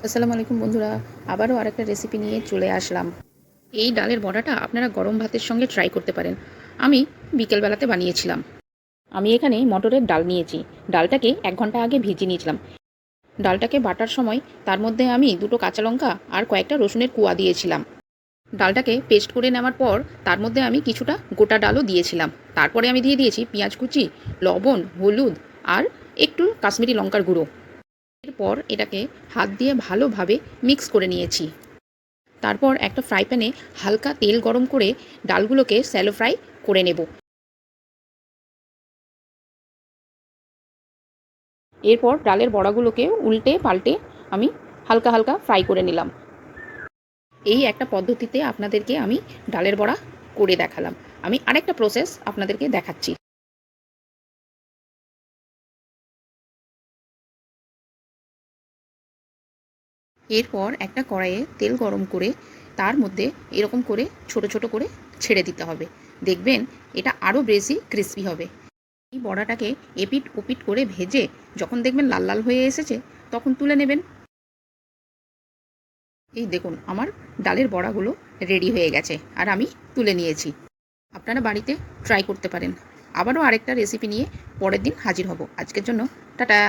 আসসালামু আলাইকুম বন্ধুরা, আবারও আরেকটা রেসিপি নিয়ে চলে আসলাম। এই ডালের বড়াটা আপনারা গরম ভাতের সঙ্গে ট্রাই করতে পারেন। আমি বিকেলবেলাতে বানিয়েছিলাম। আমি এখানে মটরের ডাল নিয়েছি। ডালটাকে ১ ঘন্টা আগে ভিজিয়ে নিয়েছিলাম। ডালটাকে বাটার সময় তার মধ্যে আমি ২টো কাঁচা লঙ্কা আর কয়েকটা রসুনের কোয়া দিয়েছিলাম। ডালটাকে পেস্ট করে নেওয়ার পর তার মধ্যে আমি কিছুটা গোটা ডালও দিয়েছিলাম। তারপরে আমি দিয়ে দিয়েছি পেঁয়াজ কুচি, লবণ, হলুদ আর একটু কাশ্মীরি লঙ্কার গুঁড়ো। এরপর এটাকে হাত দিয়ে ভালোভাবে মিক্স করে নিয়েছি। তারপর একটা ফ্রাই প্যানে হালকা তেল গরম করে ডালগুলোকে স্যালো ফ্রাই করে নেব। এরপর ডালের বড়াগুলোকে উল্টে পাল্টে আমি হালকা হালকা ফ্রাই করে নিলাম। এই একটা পদ্ধতিতে আপনাদেরকে আমি ডালের বড়া করে দেখালাম। আমি আরেকটা প্রসেস আপনাদেরকে দেখাচ্ছি। এরপর একটা কড়াইয়ে তেল গরম করে তার মধ্যে এরকম করে ছোট ছোট করে ছেড়ে দিতে হবে। দেখবেন এটা আরও বেশি ক্রিস্পি হবে। এই বড়াটাকে এপিট ওপিট করে ভেজে যখন দেখবেন লাল লাল হয়ে এসেছে তখন তুলে নেবেন। এই দেখুন আমার ডালের বড়াগুলো রেডি হয়ে গেছে আর আমি তুলে নিয়েছি। আপনারা বাড়িতে ট্রাই করতে পারেন। আবারও আরেকটা রেসিপি নিয়ে পরের দিন হাজির হব। আজকের জন্য টাটা।